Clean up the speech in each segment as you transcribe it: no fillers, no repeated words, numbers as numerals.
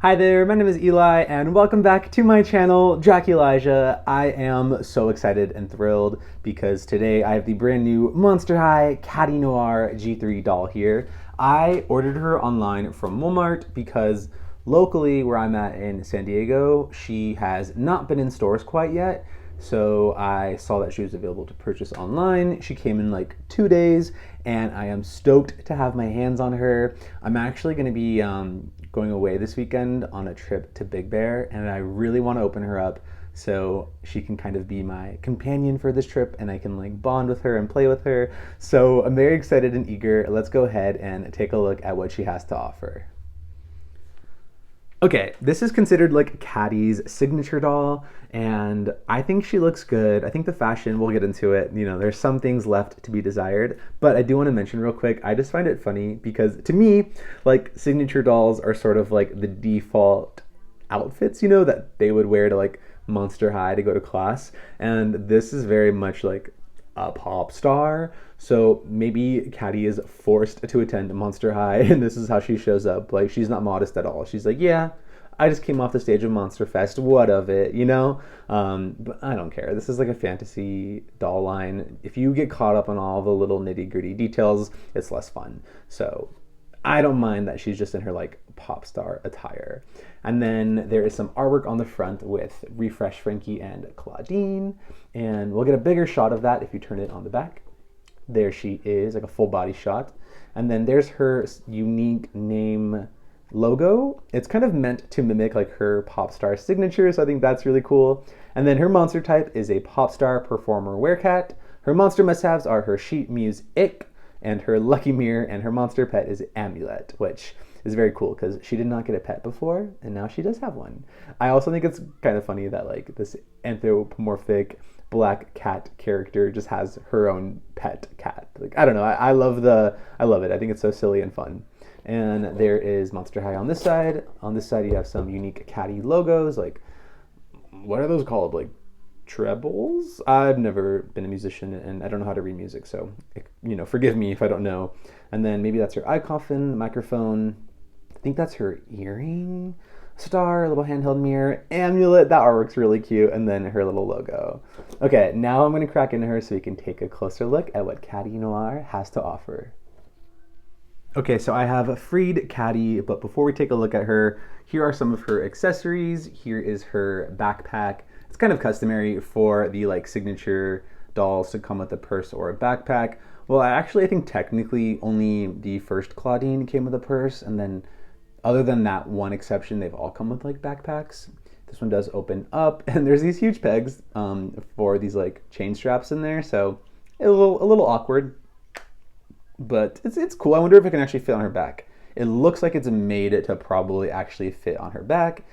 Hi there, my name is Eli, and welcome back to my channel, Jack Elijah. I am so excited and thrilled because today I have the brand new Monster High Catty Noir G3 doll here. I ordered her online from Walmart because locally where I'm at in San Diego, she has not been in stores quite yet. So I saw that she was available to purchase online. She came in like 2 days, and I am stoked to have my hands on her. I'm actually going to be going away this weekend on a trip to Big Bear, and I really want to open her up so she can kind of be my companion for this trip, and I can like bond with her and play with her. So I'm very excited and eager. Let's go ahead and take a look at what she has to offer. Okay, this is considered like Catty's signature doll, and I think she looks good. I think the fashion, we'll get into it. You know, there's some things left to be desired, but I do want to mention real quick, I just find it funny because to me, like signature dolls are sort of like the default outfits, you know, that they would wear to like Monster High to go to class. And this is very much like a pop star. So maybe Catty is forced to attend Monster High, and this is how she shows up. Like, she's not modest at all. She's like, yeah, I just came off the stage of Monster Fest. What of it, you know? But I don't care. This is like a fantasy doll line. If you get caught up on all the little nitty gritty details, it's less fun. So I don't mind that she's just in her like pop star attire. And then there is some artwork on the front with Refresh Frankie and Claudine. And we'll get a bigger shot of that if you turn it on the back. There she is, like a full body shot. And then there's her unique name logo. It's kind of meant to mimic like her pop star signature, so I think that's really cool. And then her monster type is a pop star performer werecat. Her monster must-haves are her sheet muse Ick, and her lucky mirror, and her monster pet is Amulet, which is very cool because she did not get a pet before, and now she does have one. I also think it's kind of funny that like this anthropomorphic black cat character just has her own pet cat. Like, I don't know, I love it. I think it's so silly and fun. And there is Monster High on this side. On this side you have some unique Catty logos, like, what are those called? Like trebles? I've never been a musician and I don't know how to read music, so you know, forgive me if I don't know. And then maybe that's her eye coffin, microphone. I think that's her earring, star, little handheld mirror, amulet. That artwork's really cute. And then her little logo. Okay, now I'm going to crack into her so we can take a closer look at what Catty Noir has to offer. Okay, so I have freed Catty, but before we take a look at her, here are some of her accessories. Here is her backpack. It's kind of customary for the like signature dolls to come with a purse or a backpack. Well, I think technically only the first Claudine came with a purse, and then other than that one exception, they've all come with like backpacks. This one does open up, and there's these huge pegs for these like chain straps in there, so a little awkward, but it's cool. I wonder if it can actually fit on her back. It looks like it's made to probably actually fit on her back.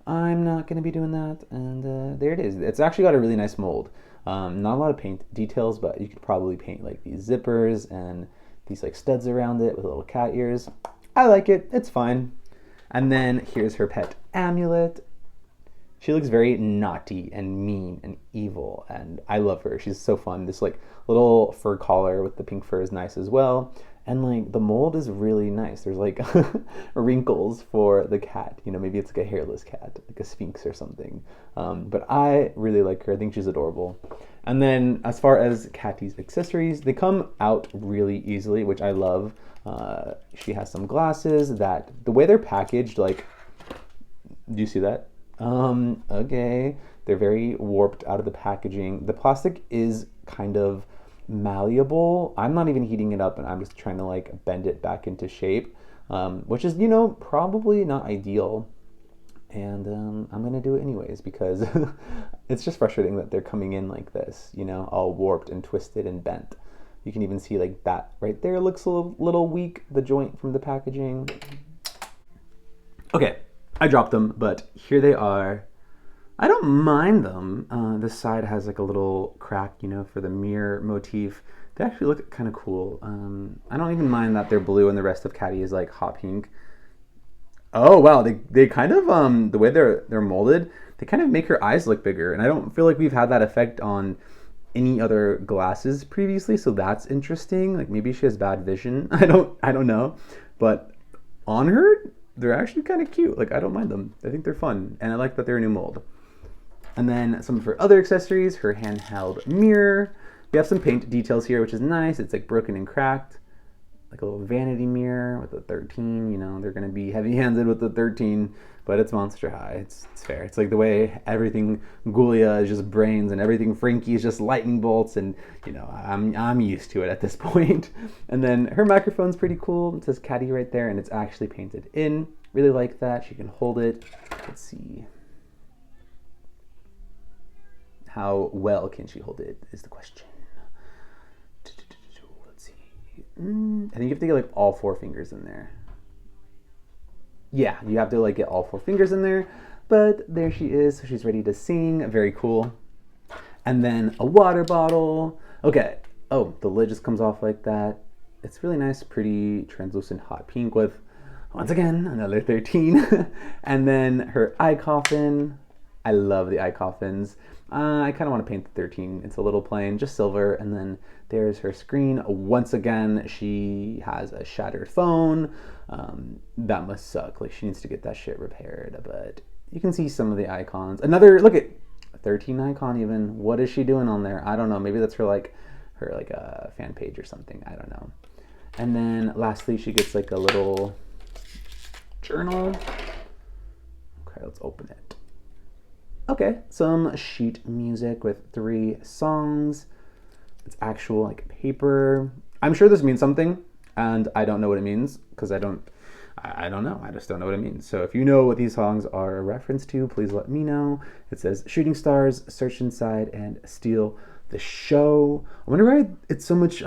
I'm not going to be doing that, and there it is. It's actually got a really nice mold. Not a lot of paint details, but you could probably paint like these zippers and these like studs around it with little cat ears. I like it. It's fine. And then here's her pet Amulet. She looks very naughty and mean and evil, and I love her. She's so fun. This like little fur collar with the pink fur is nice as well. And like the mold is really nice. There's like wrinkles for the cat. You know, maybe it's like a hairless cat, like a sphinx or something. But I really like her. I think she's adorable. And then as far as Catty's accessories, they come out really easily, which I love. She has some glasses that the way they're packaged, like, do you see that? Okay. They're very warped out of the packaging. The plastic is kind of malleable. I'm not even heating it up, and I'm just trying to like bend it back into shape, which is, you know, probably not ideal. And I'm gonna do it anyways because it's just frustrating that they're coming in like this, you know, all warped and twisted and bent. You can even see like that right there looks a little weak, the joint from the packaging. Okay, I dropped them, but here they are. I don't mind them. This side has like a little crack, you know, for the mirror motif. They actually look kind of cool. I don't even mind that they're blue and the rest of Catty is like hot pink. Oh wow, they kind of the way they're molded, they kind of make her eyes look bigger, and I don't feel like we've had that effect on any other glasses previously, so that's interesting. Like maybe she has bad vision. I don't know, but on her, they're actually kind of cute. Like, I don't mind them. I think they're fun, and I like that they're a new mold. And then some of her other accessories, her handheld mirror. We have some paint details here, which is nice. It's like broken and cracked. Like a little vanity mirror with a 13. You know, they're going to be heavy-handed with the 13, but it's Monster High. It's fair. It's like the way everything Ghoulia is just brains and everything Frankie is just lightning bolts, and you know, I'm used to it at this point. And then her microphone's pretty cool. It says Catty right there, and it's actually painted in. Really like that. She can hold it. Let's see. How well can she hold it is the question. Let's see. I think you have to get like all 4 fingers in there. Yeah, you have to like get all 4 fingers in there. But there she is. So she's ready to sing. Very cool. And then a water bottle. Okay. Oh, the lid just comes off like that. It's really nice, pretty translucent hot pink with, once again, another 13. And then her eye coffin. I love the eye coffins. I kind of want to paint the 13. It's a little plain, just silver. And then there's her screen. Once again, she has a shattered phone. That must suck. Like, she needs to get that shit repaired. But you can see some of the icons. Another, look at 13 icon even. What is she doing on there? I don't know. Maybe that's her a fan page or something. I don't know. And then lastly, she gets like a little journal. Okay, let's open it. Okay, some sheet music with 3 songs. It's actual like paper. I'm sure this means something, and I don't know what it means because I don't know. I just don't know what it means. So if you know what these songs are a reference to, please let me know. It says Shooting Stars, Search Inside, and Steal the Show. I wonder why it's so much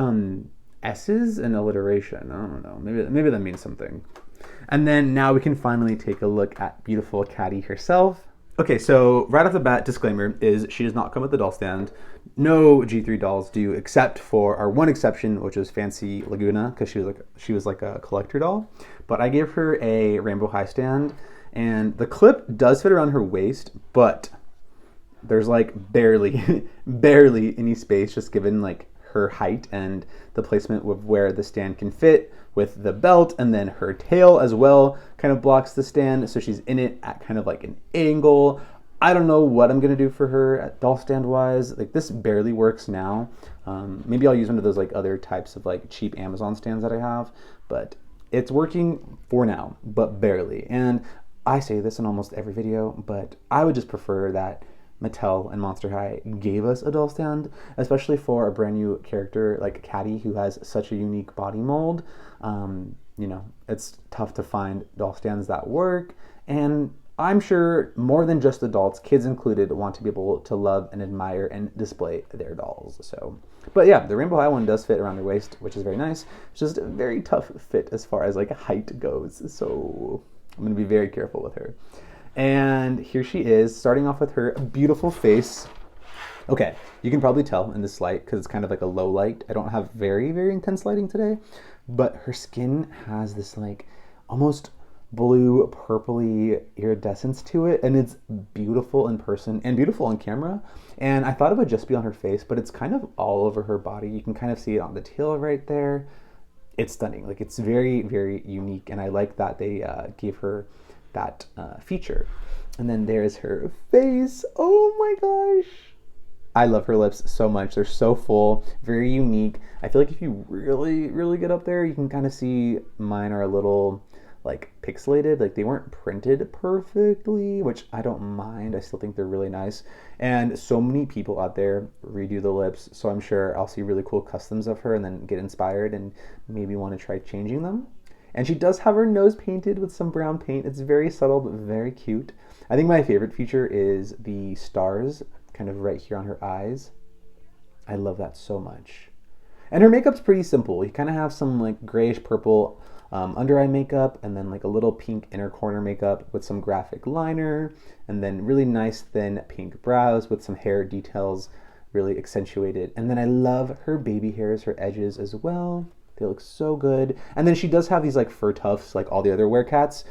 S's and alliteration. I don't know. Maybe that means something. And then now we can finally take a look at beautiful Catty herself. Okay, so right off the bat, disclaimer is she does not come with the doll stand. No G3 dolls do, except for our one exception, which was Fancy Laguna, because she was like a collector doll. But I gave her a Rainbow High stand, and the clip does fit around her waist, but there's like barely any space, just given like her height and the placement of where the stand can fit with the belt, and then her tail as well kind of blocks the stand, so she's in it at kind of like an angle. I don't know what I'm gonna do for her at doll stand wise. Like, this barely works now. Maybe I'll use one of those like other types of like cheap Amazon stands that I have, but it's working for now, but barely. And I say this in almost every video, but I would just prefer that Mattel and Monster High gave us a doll stand, especially for a brand new character like Catty, who has such a unique body mold. You know, it's tough to find doll stands that work, and I'm sure more than just adults, kids included, want to be able to love and admire and display their dolls. So, but yeah, the Rainbow High one does fit around her waist, which is very nice. It's just a very tough fit as far as like height goes, so I'm gonna be very careful with her. And here she is, starting off with her beautiful face. Okay, you can probably tell in this light because it's kind of like a low light. I don't have very intense lighting today, but her skin has this like almost blue purpley iridescence to it, and it's beautiful in person and beautiful on camera. And I thought it would just be on her face, but it's kind of all over her body. You can kind of see it on the tail right there. It's stunning. Like, it's very unique, and I like that they gave her that feature. And then there's her face. Oh my gosh, I love her lips so much. They're so full, very unique. I feel like if you really get up there, you can kind of see mine are a little like pixelated, like they weren't printed perfectly, which I don't mind. I still think they're really nice. And so many people out there redo the lips, so I'm sure I'll see really cool customs of her and then get inspired and maybe want to try changing them. And she does have her nose painted with some brown paint. It's very subtle but very cute. I think my favorite feature is the stars kind of right here on her eyes. I love that so much. And her makeup's pretty simple. You kind of have some like grayish purple under eye makeup, and then like a little pink inner corner makeup with some graphic liner, and then really nice thin pink brows with some hair details really accentuated. And then I love her baby hairs, her edges as well. They look so good. And then she does have these like fur tufts like all the other werecats.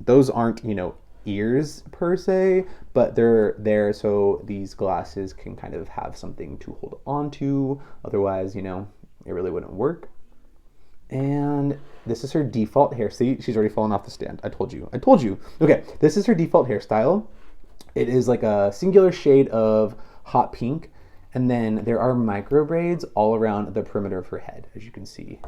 Those aren't, you know, ears per se, but they're there so these glasses can kind of have something to hold on to. Otherwise, you know, it really wouldn't work. And this is her default hair. See, she's already fallen off the stand. I told you. I told you. Okay, this is her default hairstyle. It is like a singular shade of hot pink. And then there are micro braids all around the perimeter of her head, as you can see.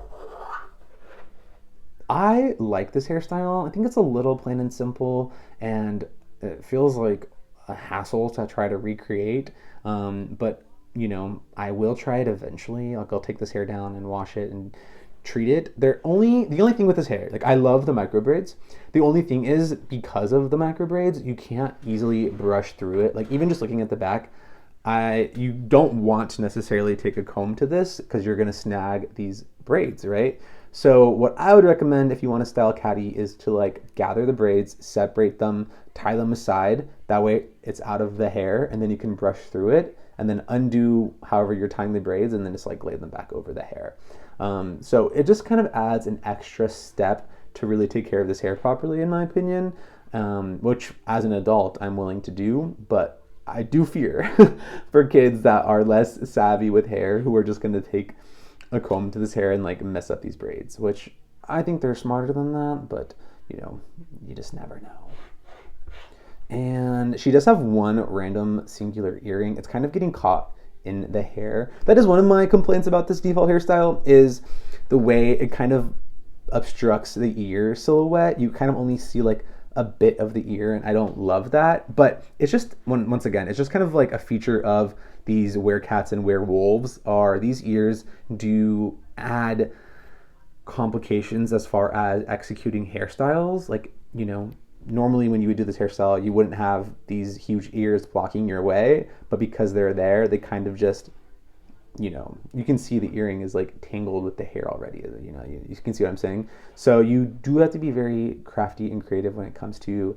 I like this hairstyle. I think it's a little plain and simple, and it feels like a hassle to try to recreate. But you know, I will try it eventually. Like I'll take this hair down and wash it and treat it. The only thing with this hair, like I love the micro braids. The only thing is because of the micro braids, you can't easily brush through it. Like even just looking at the back, you don't want to necessarily take a comb to this because you're gonna snag these braids, right? So what I would recommend if you want to style Catty is to like gather the braids, separate them, tie them aside. That way it's out of the hair, and then you can brush through it and then undo however you're tying the braids and then just like lay them back over the hair. So it just kind of adds an extra step to really take care of this hair properly, in my opinion, which as an adult I'm willing to do, but I do fear for kids that are less savvy with hair who are just going to take a comb to this hair and like mess up these braids, which I think they're smarter than that, but you know, you just never know. And she does have one random singular earring. It's kind of getting caught in the hair. That is one of my complaints about this default hairstyle, is the way it kind of obstructs the ear silhouette. You kind of only see like a bit of the ear, and I don't love that, but it's just, once again, it's just kind of like a feature of these werecats and werewolves, are these ears do add complications as far as executing hairstyles. Like, you know, normally when you would do this hairstyle, you wouldn't have these huge ears blocking your way, but because they're there, they kind of just, you know, you can see the earring is like tangled with the hair already. You know, you can see what I'm saying. So you do have to be very crafty and creative when it comes to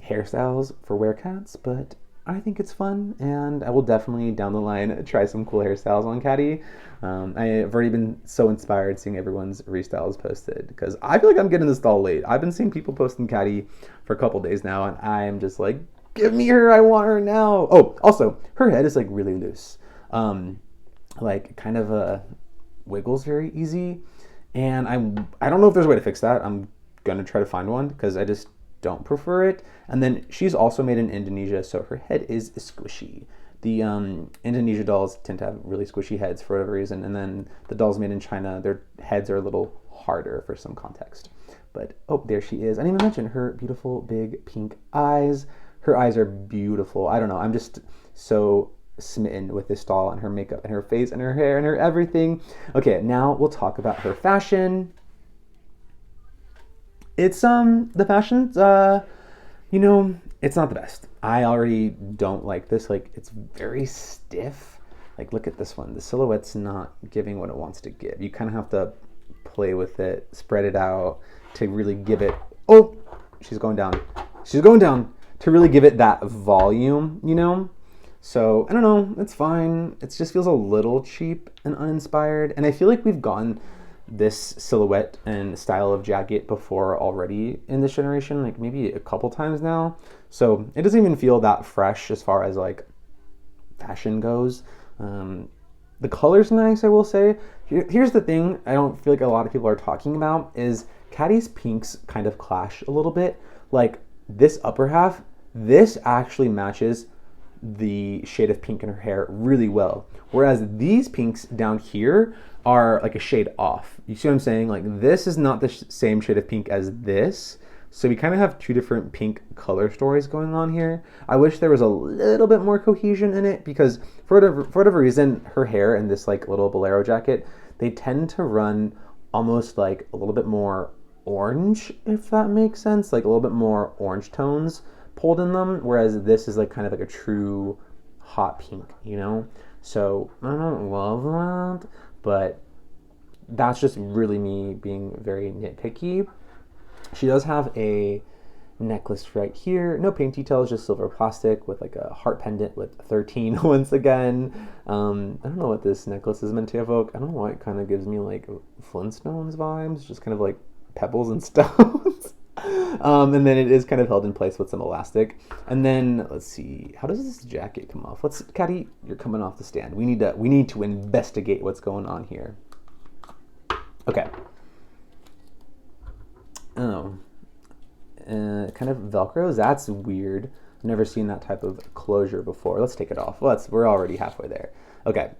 hairstyles for werecats, but I think it's fun, and I will definitely down the line try some cool hairstyles on Catty. I've already been so inspired seeing everyone's restyles posted, because I feel like I'm getting this all late. I've been seeing people posting Catty for a couple days now, and I'm just like, give me her, I want her now. Oh, also, her head is like really loose. Like kind of wiggles very easy, and I don't know if there's a way to fix that. I'm gonna try to find one because I just don't prefer it. And then she's also made in Indonesia, so her head is squishy. The Indonesia dolls tend to have really squishy heads for whatever reason, and then the dolls made in China, their heads are a little harder for some context. But oh, there she is. I didn't even mention her beautiful big pink eyes. Her eyes are beautiful. I don't know, I'm just so smitten with this doll and her makeup and her face and her hair and her everything. Okay, now we'll talk about her fashion. It's the fashion's you know, it's not the best. I already don't like this. Like, it's very stiff. Like, look at this one. The silhouette's not giving what it wants to give. You kind of have to play with it, spread it out to really give it, oh, she's going down. She's going down, to really give it that volume, you know? So, I don't know, it's fine. It just feels a little cheap and uninspired. And I feel like we've gotten this silhouette and style of jacket before already in this generation, like maybe a couple times now. So it doesn't even feel that fresh as far as like fashion goes. The color's nice, I will say. Here's the thing I don't feel like a lot of people are talking about is Catty's pinks kind of clash a little bit. Like this upper half, this actually matches the shade of pink in her hair really well. Whereas these pinks down here are like a shade off. You see what I'm saying? Like this is not the same shade of pink as this. So we kind of have two different pink color stories going on here. I wish there was a little bit more cohesion in it because for whatever reason, her hair and this like little bolero jacket, they tend to run almost like a little bit more orange, if that makes sense. Like a little bit more orange tones pulled in them. Whereas this is like kind of like a true hot pink, you know? So I don't love that, but that's just really me being very nitpicky. She does have a necklace right here. No paint details, just silver plastic with like a heart pendant with 13 once again. I don't know what this necklace is meant to evoke. I don't know why it kind of gives me like Flintstones vibes, just kind of like pebbles and stones. And then it is kind of held in place with some elastic. And then let's see, how does this jacket come off? Catty, you're coming off the stand. We need to investigate what's going on here. Okay. Oh, kind of Velcros. That's weird. I've never seen that type of closure before. Let's take it off. We're already halfway there. Okay,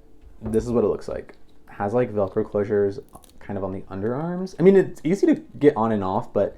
this is what it looks like. Has like Velcro closures kind of on the underarms. I mean, it's easy to get on and off, but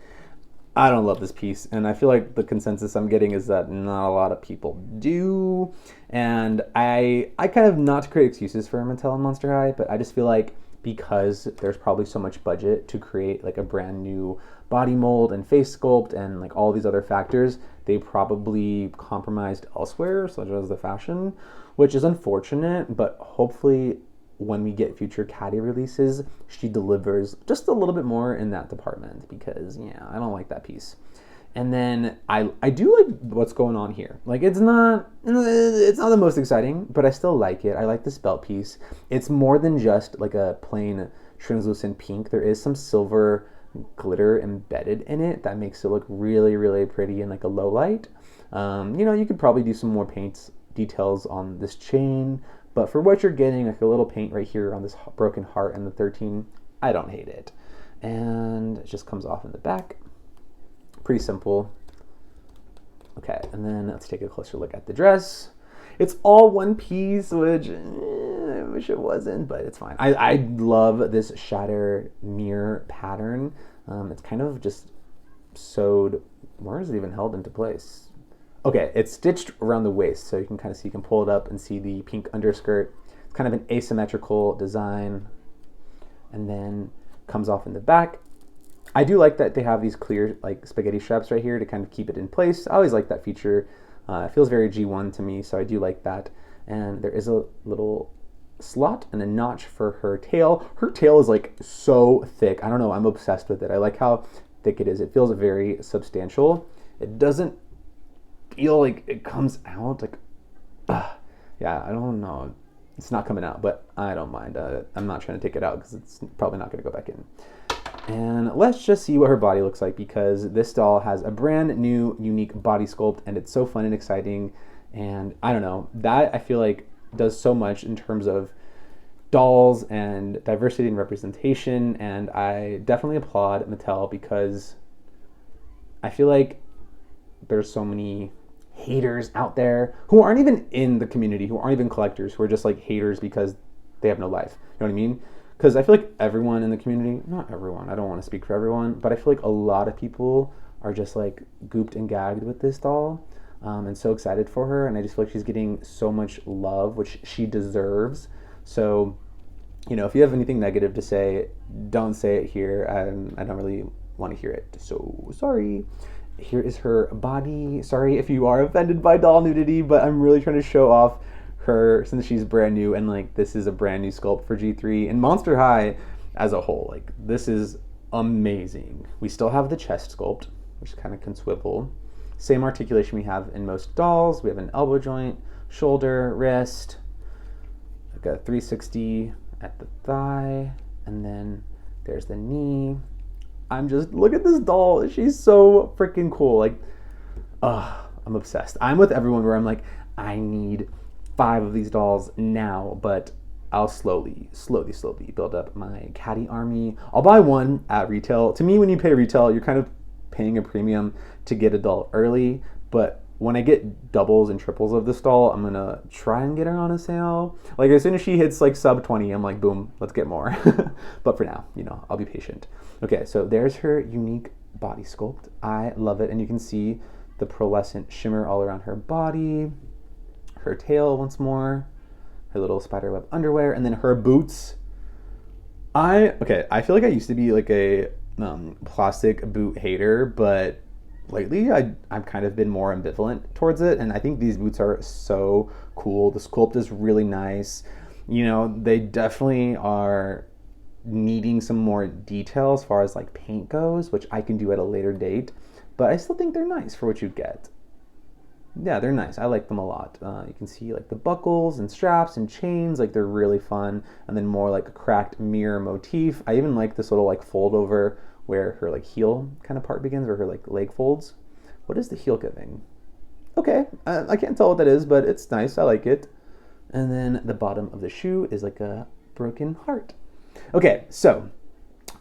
I don't love this piece. And I feel like the consensus I'm getting is that not a lot of people do. And I kind of, not to create excuses for Mattel and Monster High, but I just feel like because there's probably so much budget to create like a brand new body mold and face sculpt and like all these other factors, they probably compromised elsewhere, such as the fashion, which is unfortunate, but hopefully when we get future Catty releases, she delivers just a little bit more in that department, because yeah, I don't like that piece. And then I do like what's going on here. Like it's not the most exciting, but I still like it. I like this belt piece. It's more than just like a plain translucent pink. There is some silver glitter embedded in it that makes it look really, really pretty in like a low light. You know, you could probably do some more paint details on this chain, but for what you're getting, like a little paint right here on this broken heart and the 13, I don't hate it. And it just comes off in the back. Pretty simple. Okay, and then let's take a closer look at the dress. It's all one piece, which I wish it wasn't, but it's fine. I love this shatter mirror pattern. It's kind of just sewed. Where is it even held into place? Okay, it's stitched around the waist, so you can kind of see, you can pull it up and see the pink underskirt. It's kind of an asymmetrical design, and then comes off in the back. I do like that they have these clear like spaghetti straps right here to kind of keep it in place. I always like that feature. It feels very G1 to me, so I do like that. And there is a little slot and a notch for her tail. Her tail is like so thick. I don't know, I'm obsessed with it. I like how thick it is. It feels very substantial. It doesn't feel like it comes out like, yeah, I don't know. It's not coming out, but I don't mind. I'm not trying to take it out because it's probably not going to go back in. And let's just see what her body looks like, because this doll has a brand new, unique body sculpt, and it's so fun and exciting. And I don't know, that I feel like does so much in terms of dolls and diversity and representation. And I definitely applaud Mattel, because I feel like there's so many haters out there who aren't even in the community, who aren't even collectors, who are just like haters because they have no life. You know what I mean? Because I feel like everyone in the community, not everyone, I don't want to speak for everyone, but I feel like a lot of people are just like gooped and gagged with this doll, and so excited for her. And I just feel like she's getting so much love, which she deserves. So, you know, if you have anything negative to say, don't say it here. I don't really want to hear it. So sorry. Here is her body. Sorry if you are offended by doll nudity, but I'm really trying to show off her since she's brand new, and like this is a brand new sculpt for G3 and Monster High as a whole. Like this is amazing. We still have the chest sculpt, which kind of can swivel. Same articulation we have in most dolls. We have an elbow joint, shoulder, wrist, like a 360 at the thigh, and then there's the knee. Look at this doll. She's so freaking cool. Like, I'm obsessed. I'm with everyone where I'm like, I need 5 of these dolls now, but I'll slowly build up my Catty army. I'll buy one at retail. To me, when you pay retail, you're kind of paying a premium to get a doll early, but when I get doubles and triples of this doll, I'm gonna try and get her on a sale. Like as soon as she hits like sub 20, I'm like, boom, let's get more. But for now, you know, I'll be patient. Okay, so there's her unique body sculpt. I love it, and you can see the pearlescent shimmer all around her body. Her tail once more, her little spiderweb underwear, and then her boots. I feel like I used to be like a plastic boot hater, but lately I've kind of been more ambivalent towards it, and I think these boots are so cool. The sculpt is really nice. You know, they definitely are needing some more detail as far as like paint goes, which I can do at a later date, but I still think they're nice for what you get. Yeah, they're nice. I like them a lot. You can see like the buckles and straps and chains, like they're really fun. And then more like a cracked mirror motif. I even like this little like fold over where her like heel kind of part begins, or her like leg folds. What is the heel giving? Okay, I can't tell what that is, but it's nice. I like it. And then the bottom of the shoe is like a broken heart. Okay, so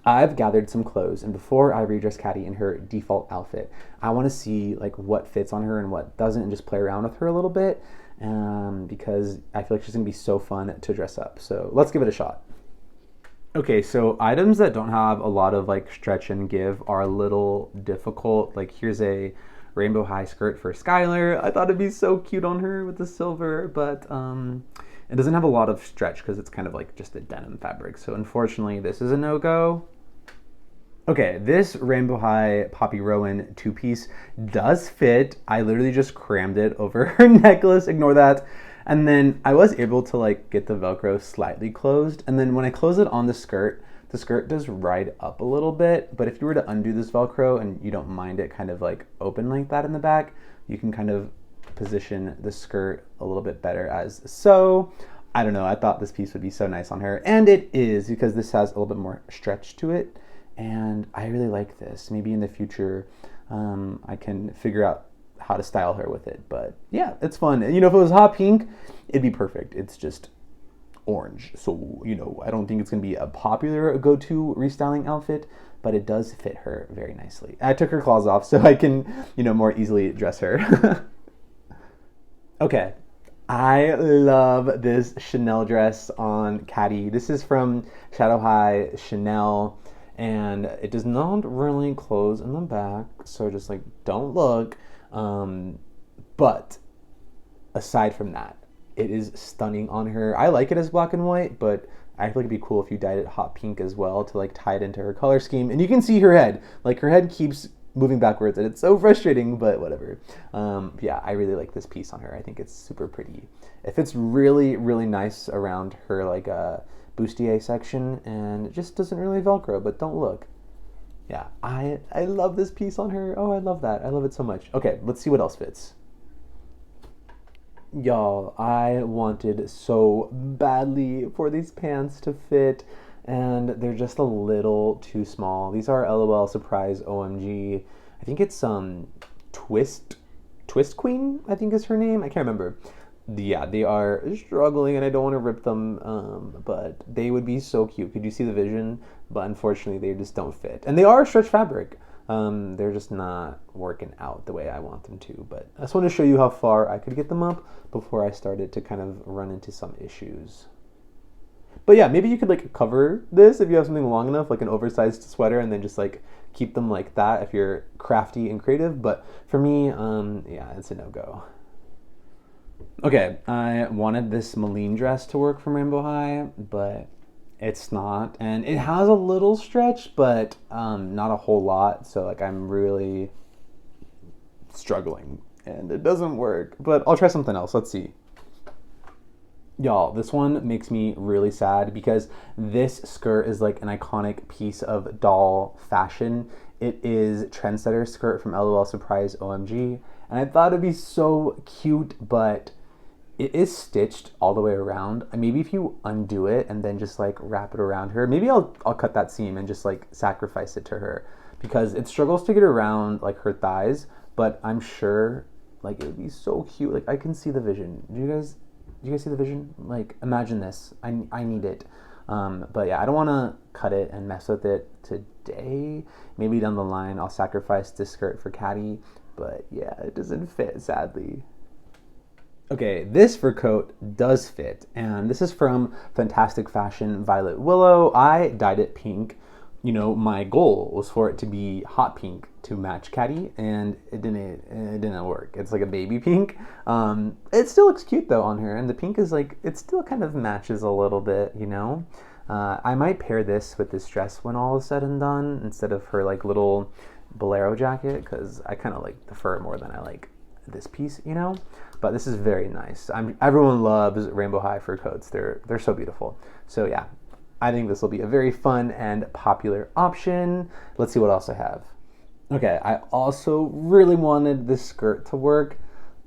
I've gathered some clothes, and before I redress Catty in her default outfit, I want to see like what fits on her and what doesn't, and just play around with her a little bit, because I feel like she's gonna be so fun to dress up. So let's give it a shot. Okay, so items that don't have a lot of like stretch and give are a little difficult. Like here's a rainbow high skirt for Skylar. I thought it'd be so cute on her with the silver, but it doesn't have a lot of stretch because it's kind of like just a denim fabric. So unfortunately, this is a no-go. Okay, this Rainbow High Poppy Rowan two-piece does fit. I literally just crammed it over her necklace, ignore that. And then I was able to like get the Velcro slightly closed. And then when I close it on the skirt does ride up a little bit. But if you were to undo this Velcro and you don't mind it kind of like open like that in the back, you can kind of position the skirt a little bit better as so. I don't know, I thought this piece would be so nice on her. And it is, because this has a little bit more stretch to it. And I really like this. Maybe in the future, I can figure out how to style her with it. But yeah, it's fun. And, you know, if it was hot pink, it'd be perfect. It's just orange. So, you know, I don't think it's going to be a popular go-to restyling outfit, but it does fit her very nicely. I took her claws off so I can, you know, more easily dress her. Okay. I love this Chanel dress on Catty. This is from Shadow High Chanel, and it does not really close in the back, so just like don't look. But aside from that, it is stunning on her. I like it as black and white, but I feel like it'd be cool if you dyed it hot pink as well to like tie it into her color scheme. And you can see her head, like her head keeps moving backwards, and it's so frustrating, but whatever. Yeah, I really like this piece on her. I think it's super pretty. It fits really, really nice around her like bustier section, and it just doesn't really Velcro, but don't look. Yeah, I love this piece on her. Oh, I love that. I love it so much. Okay, let's see what else fits. Y'all, I wanted so badly for these pants to fit, and they're just a little too small. These are LOL surprise OMG. I think it's Twist Queen, I think is her name. I can't remember. Yeah, they are struggling, and I don't want to rip them, but they would be so cute. Could you see the vision? But unfortunately, they just don't fit. And they are stretch fabric. They're just not working out the way I want them to. But I just want to show you how far I could get them up before I started to kind of run into some issues. But yeah, maybe you could like cover this if you have something long enough, like an oversized sweater, and then just like keep them like that if you're crafty and creative. But for me, yeah, it's a no-go. Okay, I wanted this Moline dress to work from Rainbow High, but it's not. And it has a little stretch, but not a whole lot. So like I'm really struggling and it doesn't work. But I'll try something else. Let's see. Y'all, this one makes me really sad because this skirt is like an iconic piece of doll fashion. It is Trendsetter skirt from LOL Surprise OMG. And I thought it'd be so cute, but it is stitched all the way around. Maybe if you undo it and then just like wrap it around her, maybe I'll cut that seam and just like sacrifice it to her, because it struggles to get around like her thighs, but I'm sure like it would be so cute. Like I can see the vision. Do you guys see the vision? Like imagine this. I need it. But yeah, I don't want to cut it and mess with it today. Maybe down the line I'll sacrifice this skirt for Catty, but yeah, it doesn't fit, sadly. Okay, this fur coat does fit, and this is from Fantastic Fashion Violet Willow. I dyed it pink. You know, my goal was for it to be hot pink to match Catty, and it didn't work. It's like a baby pink. It still looks cute though on her, and the pink is like, it still kind of matches a little bit, you know? I might pair this with this dress when all is said and done, instead of her like little bolero jacket, because I kind of like the fur more than I like this piece, you know? But this is very nice. Everyone loves Rainbow High fur coats. They're so beautiful. So yeah, I think this will be a very fun and popular option. Let's see what else I have. Okay, I also really wanted this skirt to work.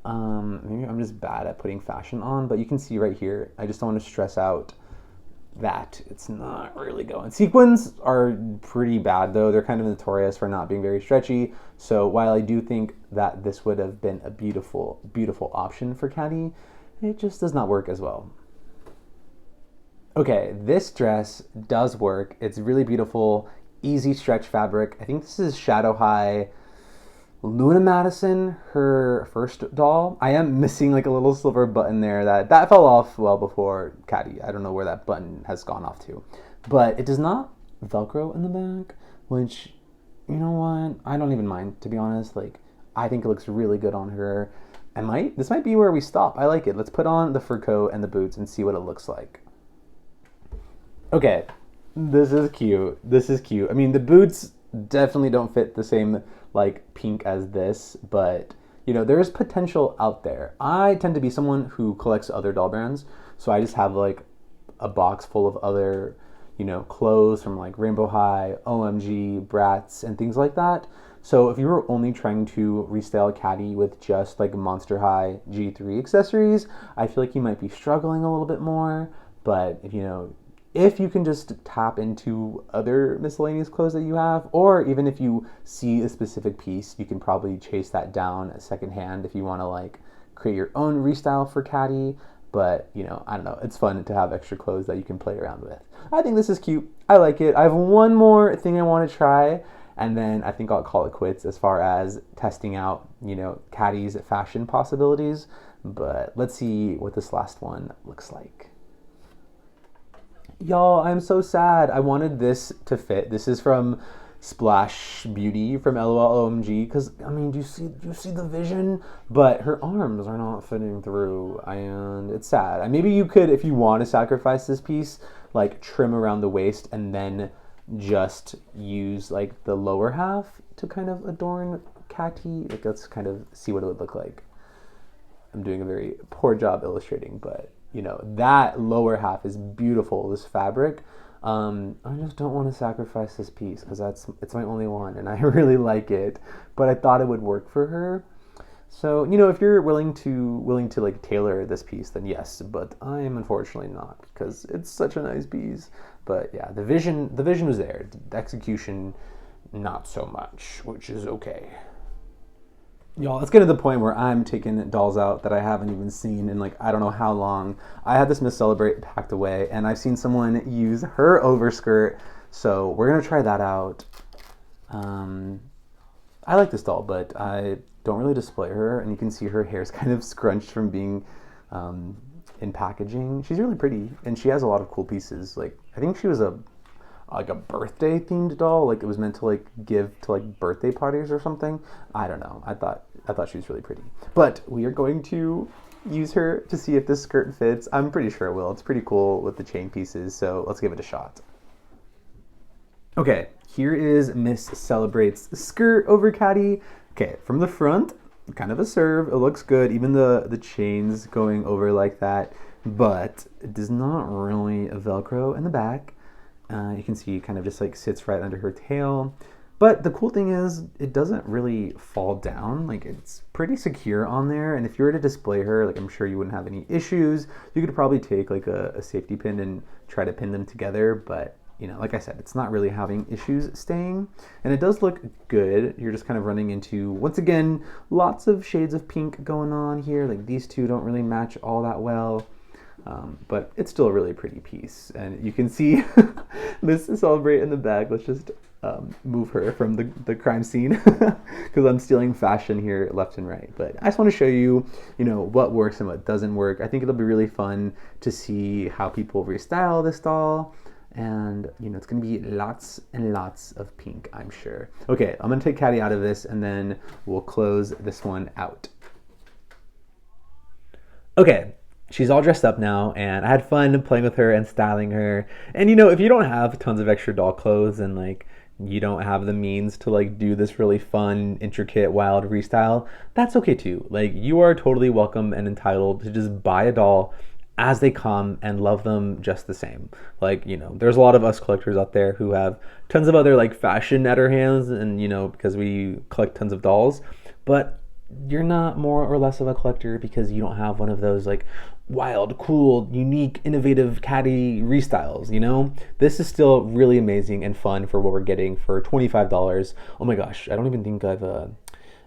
Maybe I'm just bad at putting fashion on, but you can see right here, I just don't want to stress out that it's not really going. Sequins are pretty bad though. They're kind of notorious for not being very stretchy. So while I do think that this would have been a beautiful, beautiful option for Catty, it just does not work as well. Okay, this dress does work. It's really beautiful easy stretch fabric. I think this is Shadow High Luna Madison, her first doll. I am missing like a little silver button there that fell off well before Catty. I don't know where that button has gone off to. But it does not Velcro in the back, which, you know what? I don't even mind, to be honest. Like, I think it looks really good on her. This might be where we stop. I like it. Let's put on the fur coat and the boots and see what it looks like. Okay, this is cute. This is cute. I mean, the boots definitely don't fit the same like pink as this, but you know, there's potential out there. I tend to be someone who collects other doll brands, so I just have like a box full of other, you know, clothes from like Rainbow High, OMG, Bratz, and things like that. So if you were only trying to restyle Catty with just like Monster High G3 accessories, I feel like you might be struggling a little bit more. But if you know, if you can just tap into other miscellaneous clothes that you have, or even if you see a specific piece, you can probably chase that down secondhand if you want to like create your own restyle for Catty. But you know, I don't know, it's fun to have extra clothes that you can play around with. I think this is cute. I like it. I have one more thing I want to try, and then I think I'll call it quits as far as testing out, you know, Catty's fashion possibilities. But let's see what this last one looks like. Y'all, I'm so sad. I wanted this to fit. This is from Splash Beauty from LOL OMG, because I mean, do you see the vision? But her arms are not fitting through, and it's sad. Maybe you could, if you want to sacrifice this piece, like trim around the waist and then just use like the lower half to kind of adorn Catty. Like, let's kind of see what it would look like. I'm doing a very poor job illustrating, but you know, that lower half is beautiful, this fabric. I just don't want to sacrifice this piece because it's my only one and I really like it, but I thought it would work for her. So, you know, if you're willing to like tailor this piece, then yes, but I am unfortunately not, because it's such a nice piece. But yeah, the vision was there. The execution, not so much, which is okay. Y'all, let's get to the point where I'm taking dolls out that I haven't even seen in like, I don't know how long. I had this Miss Celebrate packed away, and I've seen someone use her overskirt, so we're gonna try that out. I like this doll, but I don't really display her, and you can see her hair's kind of scrunched from being in packaging. She's really pretty, and she has a lot of cool pieces. Like, I think she was a birthday themed doll, like it was meant to like give to like birthday parties or something. I don't know. I thought she was really pretty. But we are going to use her to see if this skirt fits. I'm pretty sure it will. It's pretty cool with the chain pieces, so let's give it a shot. Okay, here is Miss Celebrate's skirt over Catty. Okay, from the front, kind of a serve. It looks good, even the chains going over like that, but it does not really Velcro in the back. You can see it kind of just like sits right under her tail. But the cool thing is it doesn't really fall down. Like, it's pretty secure on there. And if you were to display her, like, I'm sure you wouldn't have any issues. You could probably take like a safety pin and try to pin them together. But, you know, like I said, it's not really having issues staying. And it does look good. You're just kind of running into, once again, lots of shades of pink going on here. Like, these two don't really match all that well. But it's still a really pretty piece, and you can see Miss Celebrate in the back. Let's just move her from the crime scene because I'm stealing fashion here left and right. But I just want to show you, you know, what works and what doesn't work. I think it'll be really fun to see how people restyle this doll, and you know, it's gonna be lots and lots of pink, I'm sure. Okay, I'm gonna take Catty out of this, and then we'll close this one out. Okay. She's all dressed up now, and I had fun playing with her and styling her. And you know, if you don't have tons of extra doll clothes and like you don't have the means to like do this really fun, intricate, wild restyle, that's okay too. Like, you are totally welcome and entitled to just buy a doll as they come and love them just the same. Like, you know, there's a lot of us collectors out there who have tons of other like fashion at our hands, and you know, because we collect tons of dolls, but you're not more or less of a collector because you don't have one of those like wild, cool, unique, innovative Catty restyles, you know? This is still really amazing and fun for what we're getting for $25. Oh my gosh, I don't even think I've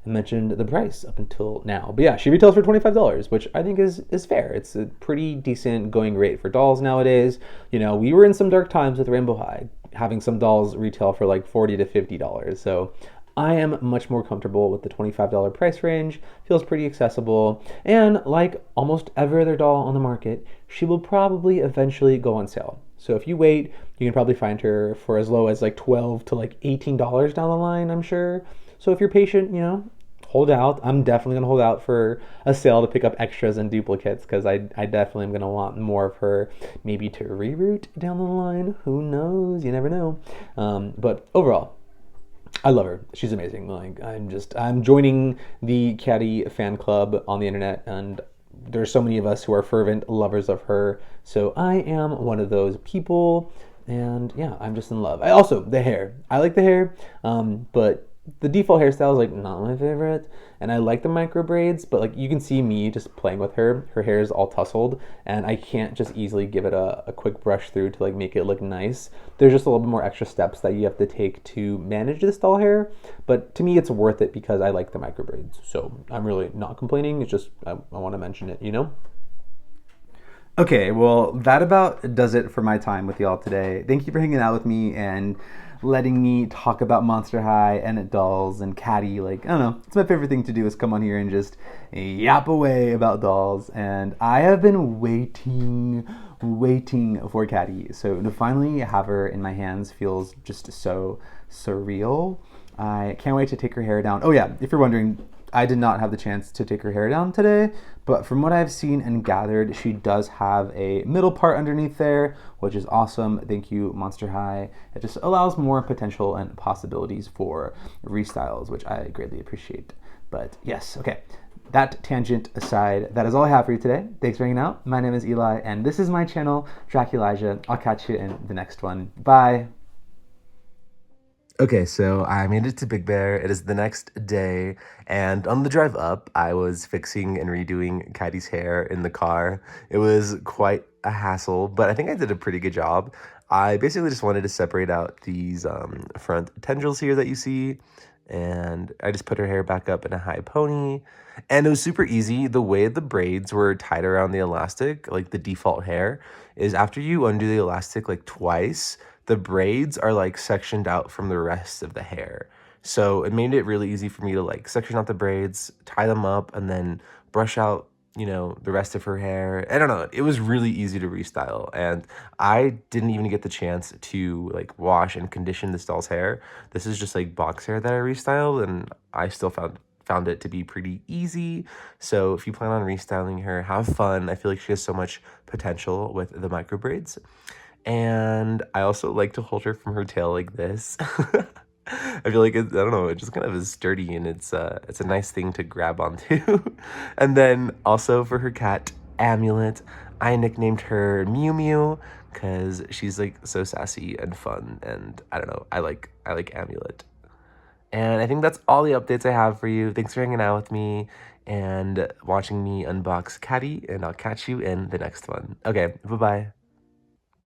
mentioned the price up until now. But yeah, she retails for $25, which I think is fair. It's a pretty decent going rate for dolls nowadays. You know, we were in some dark times with Rainbow High, having some dolls retail for like $40 to $50. So I am much more comfortable with the $25 price range. Feels pretty accessible. And like almost every other doll on the market, she will probably eventually go on sale. So if you wait, you can probably find her for as low as like $12 to like $18 down the line, I'm sure. So if you're patient, hold out. I'm definitely gonna hold out for a sale to pick up extras and duplicates because I definitely am gonna want more of her, maybe to reroute down the line. Who knows? You never know. But overall, I love her. She's amazing. Like I'm joining the Catty fan club on the internet, and there's so many of us who are fervent lovers of her. So I am one of those people, and yeah, I'm just in love. I also the hair. I like the hair, but the default hairstyle is like not my favorite, and I like the micro braids, but like you can see me just playing with her. Her hair is all tousled, and I can't just easily give it a quick brush through to like make it look nice. There's just a little bit more extra steps that you have to take to manage this doll hair, but to me it's worth it because I like the micro braids. So I'm really not complaining. It's just I want to mention it. Okay, well, that about does it for my time with y'all today. Thank you for hanging out with me and letting me talk about Monster High and dolls and Catty. Like, I don't know, it's my favorite thing to do is come on here and just yap away about dolls. And I have been waiting for Catty. So to finally have her in my hands feels just so surreal. I can't wait to take her hair down. Oh yeah, if you're wondering, I did not have the chance to take her hair down today, but from what I've seen and gathered, she does have a middle part underneath there, which is awesome. Thank you, Monster High. It just allows more potential and possibilities for restyles, which I greatly appreciate. But yes, okay. That tangent aside, that is all I have for you today. Thanks for hanging out. My name is Eli, and this is my channel, Draculijah. I'll catch you in the next one. Bye. Okay, so I made it to Big Bear. It is the next day, and on the drive up, I was fixing and redoing Catty's hair in the car. It was quite a hassle, but I think I did a pretty good job. I basically just wanted to separate out these front tendrils here that you see, and I just put her hair back up in a high pony, and it was super easy. The way the braids were tied around the elastic, like the default hair, is after you undo the elastic like twice, the braids are like sectioned out from the rest of the hair. So it made it really easy for me to like section out the braids, tie them up, and then brush out, the rest of her hair. I don't know. It was really easy to restyle. And I didn't even get the chance to like wash and condition this doll's hair. This is just like box hair that I restyled, and I still found it to be pretty easy. So if you plan on restyling her, have fun. I feel like she has so much potential with the micro braids. And I also like to hold her from her tail like this. I feel like I don't know, it just kind of is sturdy, and it's a nice thing to grab onto. And then also for her cat Amulet, I nicknamed her Mew Mew because she's like so sassy and fun, and I don't know, I like Amulet. And I think that's all the updates I have for you. Thanks for hanging out with me and watching me unbox Catty, and I'll catch you in the next one. Okay, bye-bye.